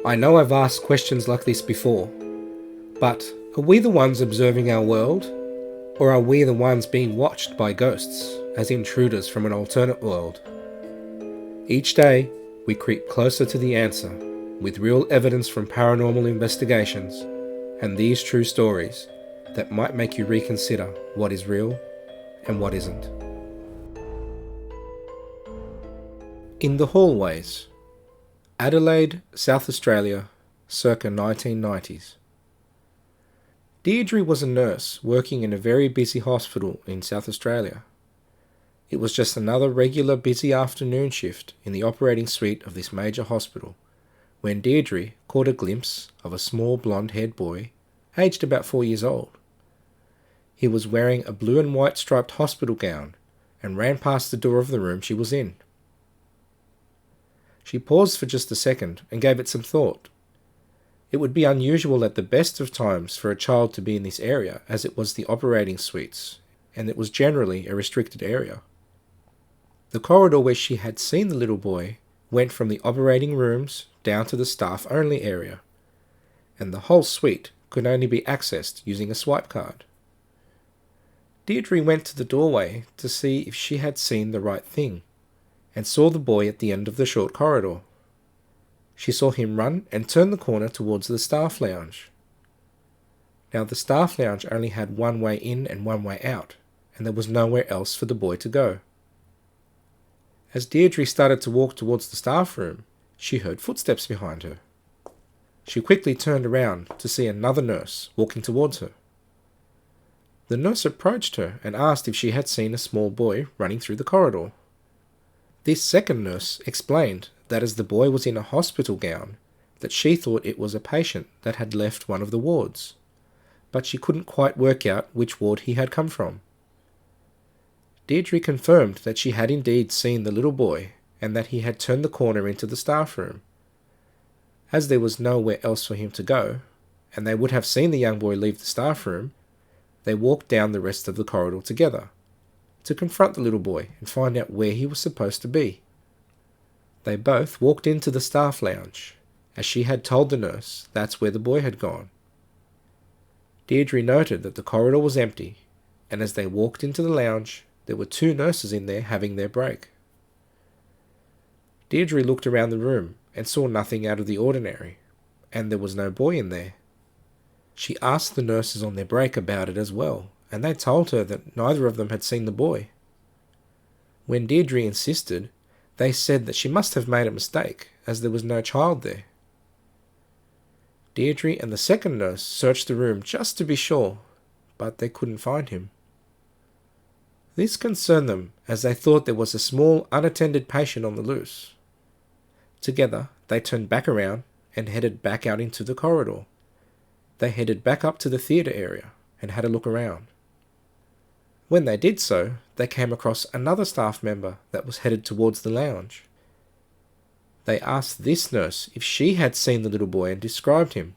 I know I've asked questions like this before, but are we the ones observing our world, or are we the ones being watched by ghosts as intruders from an alternate world? Each day, we creep closer to the answer with real evidence from paranormal investigations and these true stories that might make you reconsider what is real and what isn't. In the hallways, Adelaide, South Australia, circa 1990s. Deirdre was a nurse working in a very busy hospital in South Australia. It was just another regular busy afternoon shift in the operating suite of this major hospital when Deirdre caught a glimpse of a small blonde-haired boy, aged about 4 years old. He was wearing a blue and white striped hospital gown and ran past the door of the room she was in. She paused for just a second and gave it some thought. It would be unusual at the best of times for a child to be in this area, as it was the operating suites, and it was generally a restricted area. The corridor where she had seen the little boy went from the operating rooms down to the staff-only area, and the whole suite could only be accessed using a swipe card. Deirdre went to the doorway to see if she had seen the right thing, and saw the boy at the end of the short corridor. She saw him run and turn the corner towards the staff lounge. Now the staff lounge only had one way in and one way out, and there was nowhere else for the boy to go. As Deirdre started to walk towards the staff room, she heard footsteps behind her. She quickly turned around to see another nurse walking towards her. The nurse approached her and asked if she had seen a small boy running through the corridor. This second nurse explained that as the boy was in a hospital gown, that she thought it was a patient that had left one of the wards, but she couldn't quite work out which ward he had come from. Deirdre confirmed that she had indeed seen the little boy and that he had turned the corner into the staff room. As there was nowhere else for him to go, and they would have seen the young boy leave the staff room, they walked down the rest of the corridor together to confront the little boy and find out where he was supposed to be. They both walked into the staff lounge, as she had told the nurse that's where the boy had gone. Deirdre noted that the corridor was empty, and as they walked into the lounge, there were 2 nurses in there having their break. Deirdre looked around the room and saw nothing out of the ordinary, and there was no boy in there. She asked the nurses on their break about it as well, and they told her that neither of them had seen the boy. When Deirdre insisted, they said that she must have made a mistake, as there was no child there. Deirdre and the second nurse searched the room just to be sure, but they couldn't find him. This concerned them, as they thought there was a small unattended patient on the loose. Together, they turned back around and headed back out into the corridor. They headed back up to the theatre area and had a look around. When they did so, they came across another staff member that was headed towards the lounge. They asked this nurse if she had seen the little boy and described him.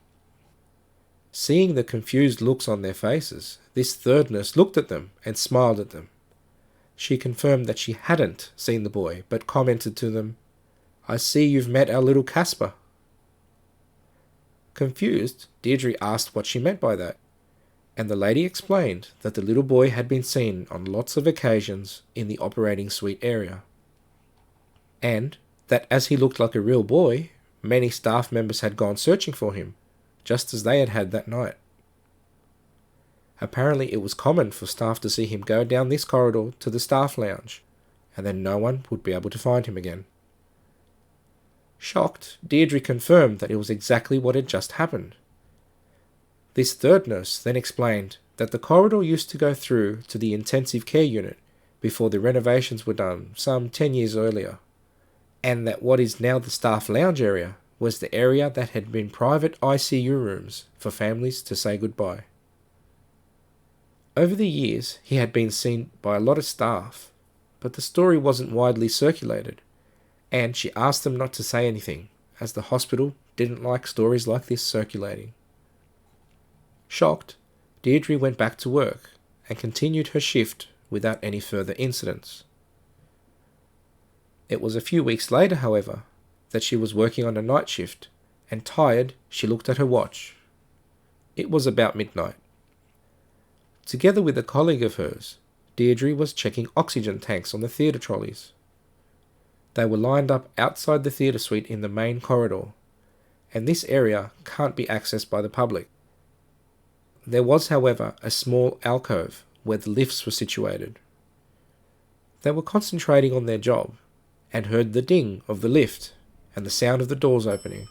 Seeing the confused looks on their faces, this third nurse looked at them and smiled at them. She confirmed that she hadn't seen the boy, but commented to them, "I see you've met our little Casper." Confused, Deirdre asked what she meant by that, and the lady explained that the little boy had been seen on lots of occasions in the operating suite area, and that as he looked like a real boy, many staff members had gone searching for him, just as they had that night. Apparently it was common for staff to see him go down this corridor to the staff lounge, and then no one would be able to find him again. Shocked, Deirdre confirmed that it was exactly what had just happened. This third nurse then explained that the corridor used to go through to the intensive care unit before the renovations were done some 10 years earlier, and that what is now the staff lounge area was the area that had been private ICU rooms for families to say goodbye. Over the years, he had been seen by a lot of staff, but the story wasn't widely circulated, and she asked them not to say anything, as the hospital didn't like stories like this circulating. Shocked, Deirdre went back to work and continued her shift without any further incidents. It was a few weeks later, however, that she was working on a night shift and tired, she looked at her watch. It was about midnight. Together with a colleague of hers, Deirdre was checking oxygen tanks on the theatre trolleys. They were lined up outside the theatre suite in the main corridor, and this area can't be accessed by the public. There was, however, a small alcove where the lifts were situated. They were concentrating on their job, and heard the ding of the lift and the sound of the doors opening.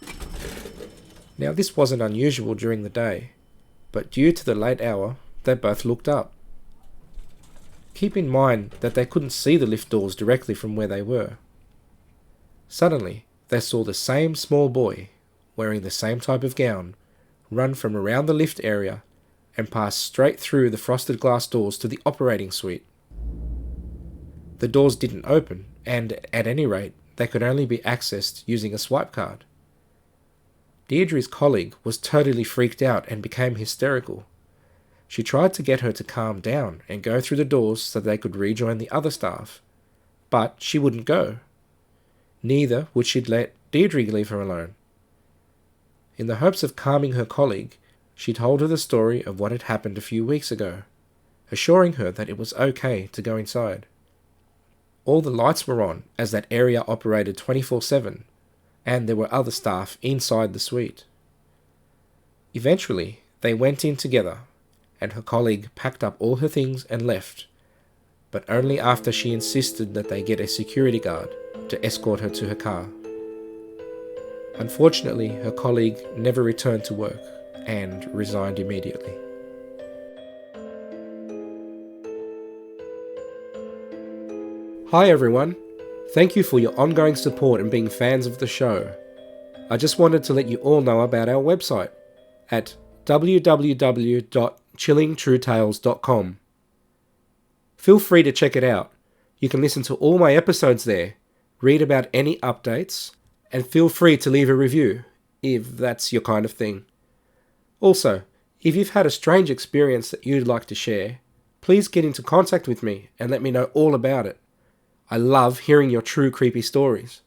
Now this wasn't unusual during the day, but due to the late hour, they both looked up. Keep in mind that they couldn't see the lift doors directly from where they were. Suddenly, they saw the same small boy, wearing the same type of gown, run from around the lift area and pass straight through the frosted glass doors to the operating suite. The doors didn't open, and at any rate, they could only be accessed using a swipe card. Deirdre's colleague was totally freaked out and became hysterical. She tried to get her to calm down and go through the doors so they could rejoin the other staff, but she wouldn't go. Neither would she let Deirdre leave her alone. In the hopes of calming her colleague, she told her the story of what had happened a few weeks ago, assuring her that it was okay to go inside. All the lights were on as that area operated 24/7, and there were other staff inside the suite. Eventually, they went in together, and her colleague packed up all her things and left, but only after she insisted that they get a security guard to escort her to her car. Unfortunately, her colleague never returned to work and resigned immediately. Hi everyone, thank you for your ongoing support and being fans of the show. I just wanted to let you all know about our website at www.chillingtruetales.com. Feel free to check it out. You can listen to all my episodes there, read about any updates, and feel free to leave a review, if that's your kind of thing. Also, if you've had a strange experience that you'd like to share, please get into contact with me and let me know all about it. I love hearing your true creepy stories.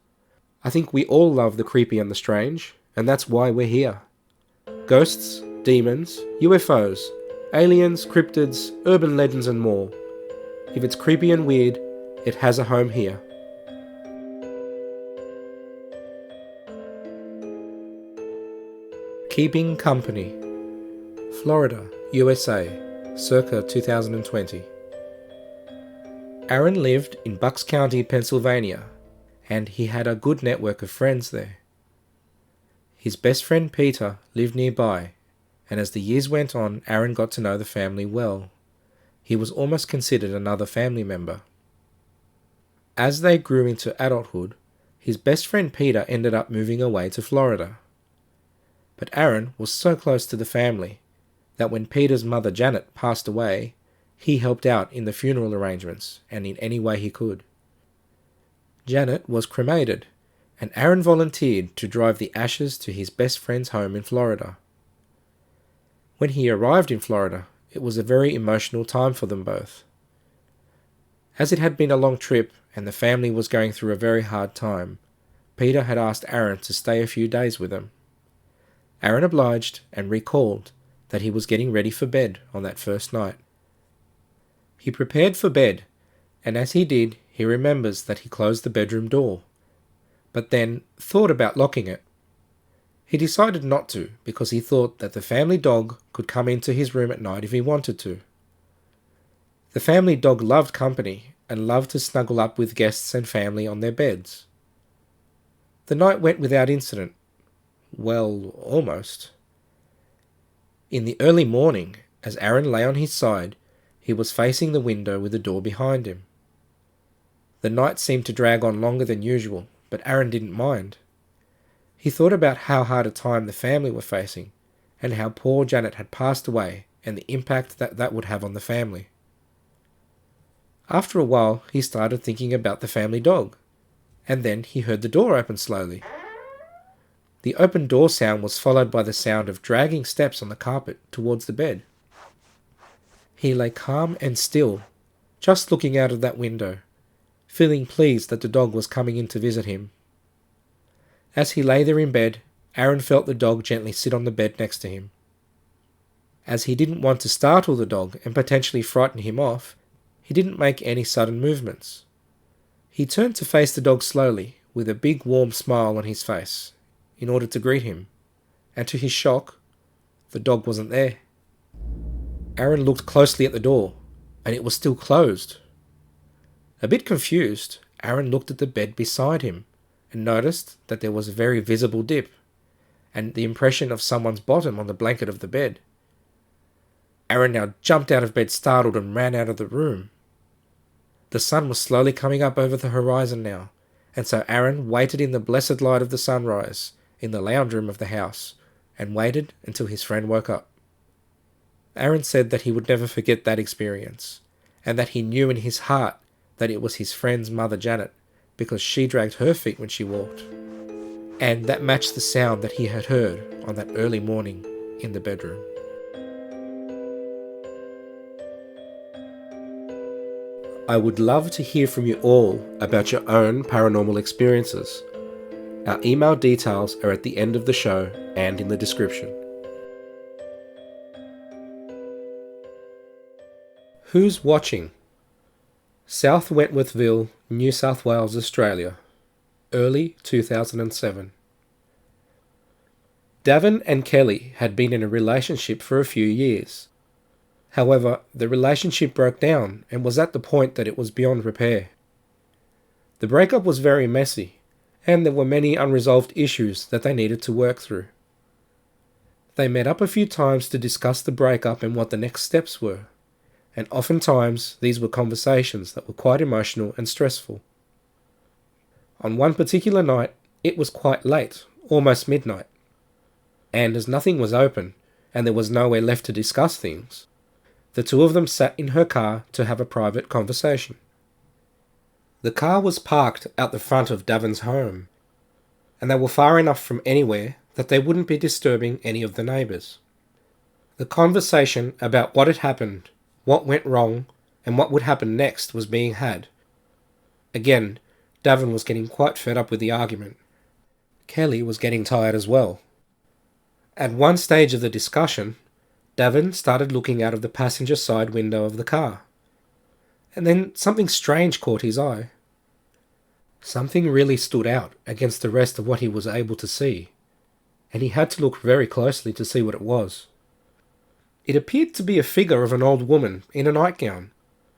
I think we all love the creepy and the strange, and that's why we're here. Ghosts, demons, UFOs, aliens, cryptids, urban legends and more. If it's creepy and weird, it has a home here. Keeping Company, Florida, USA, circa 2020. Aaron lived in Bucks County, Pennsylvania, and he had a good network of friends there. His best friend Peter lived nearby, and as the years went on, Aaron got to know the family well. He was almost considered another family member. As they grew into adulthood, his best friend Peter ended up moving away to Florida. But Aaron was so close to the family that when Peter's mother Janet passed away, he helped out in the funeral arrangements and in any way he could. Janet was cremated, and Aaron volunteered to drive the ashes to his best friend's home in Florida. When he arrived in Florida, it was a very emotional time for them both. As it had been a long trip and the family was going through a very hard time, Peter had asked Aaron to stay a few days with him. Aaron obliged and recalled that he was getting ready for bed on that first night. He prepared for bed, and as he did, he remembers that he closed the bedroom door, but then thought about locking it. He decided not to because he thought that the family dog could come into his room at night if he wanted to. The family dog loved company and loved to snuggle up with guests and family on their beds. The night went without incident. Well, almost. In the early morning, as Aaron lay on his side, he was facing the window with the door behind him. The night seemed to drag on longer than usual, but Aaron didn't mind. He thought about how hard a time the family were facing, and how poor Janet had passed away, and the impact that would have on the family. After a while, he started thinking about the family dog, and then he heard the door open slowly. The open door sound was followed by the sound of dragging steps on the carpet towards the bed. He lay calm and still, just looking out of that window, feeling pleased that the dog was coming in to visit him. As he lay there in bed, Aaron felt the dog gently sit on the bed next to him. As he didn't want to startle the dog and potentially frighten him off, he didn't make any sudden movements. He turned to face the dog slowly, with a big warm smile on his face, in order to greet him, and to his shock, the dog wasn't there. Aaron looked closely at the door, and it was still closed. A bit confused, Aaron looked at the bed beside him, and noticed that there was a very visible dip, and the impression of someone's bottom on the blanket of the bed. Aaron now jumped out of bed startled and ran out of the room. The sun was slowly coming up over the horizon now, and so Aaron waited in the blessed light of the sunrise in the lounge room of the house, and waited until his friend woke up. Aaron said that he would never forget that experience, and that he knew in his heart that it was his friend's mother Janet, because she dragged her feet when she walked, and that matched the sound that he had heard on that early morning in the bedroom. I would love to hear from you all about your own paranormal experiences. Our email details are at the end of the show and in the description. Who's watching? South Wentworthville, New South Wales, Australia. Early 2007. Davin and Kelly had been in a relationship for a few years. However, the relationship broke down and was at the point that it was beyond repair. The breakup was very messy, and there were many unresolved issues that they needed to work through. They met up a few times to discuss the breakup and what the next steps were, and oftentimes these were conversations that were quite emotional and stressful. On one particular night, it was quite late, almost midnight, and as nothing was open and there was nowhere left to discuss things, the two of them sat in her car to have a private conversation. The car was parked out the front of Davin's home, and they were far enough from anywhere that they wouldn't be disturbing any of the neighbours. The conversation about what had happened, what went wrong, and what would happen next was being had. Again, Davin was getting quite fed up with the argument. Kelly was getting tired as well. At one stage of the discussion, Davin started looking out of the passenger side window of the car. And then something strange caught his eye. Something really stood out against the rest of what he was able to see, and he had to look very closely to see what it was. It appeared to be a figure of an old woman in a nightgown,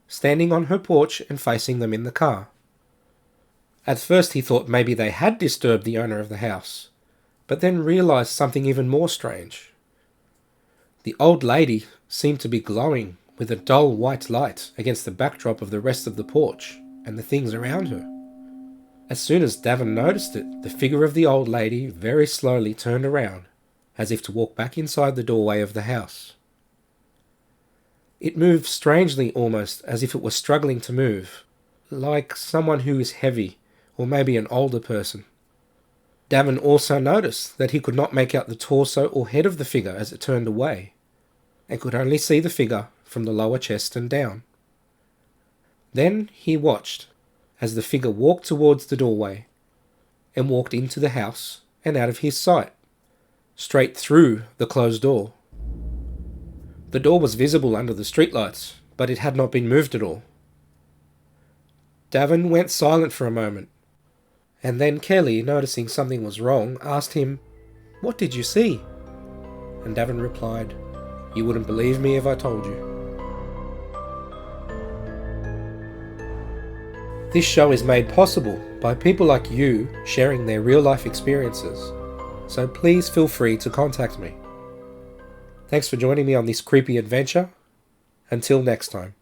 standing on her porch and facing them in the car. At first he thought maybe they had disturbed the owner of the house, but then realized something even more strange. The old lady seemed to be glowing with a dull white light against the backdrop of the rest of the porch and the things around her. As soon as Davin noticed it, the figure of the old lady very slowly turned around, as if to walk back inside the doorway of the house. It moved strangely, almost as if it was struggling to move, like someone who is heavy, or maybe an older person. Davin also noticed that he could not make out the torso or head of the figure as it turned away, and could only see the figure from the lower chest and down. Then he watched as the figure walked towards the doorway, and walked into the house and out of his sight, straight through the closed door. The door was visible under the streetlights, but it had not been moved at all. Davin went silent for a moment, and then Kelly, noticing something was wrong, asked him, "What did you see?" And Davin replied, "You wouldn't believe me if I told you." This show is made possible by people like you sharing their real-life experiences, so please feel free to contact me. Thanks for joining me on this creepy adventure. Until next time.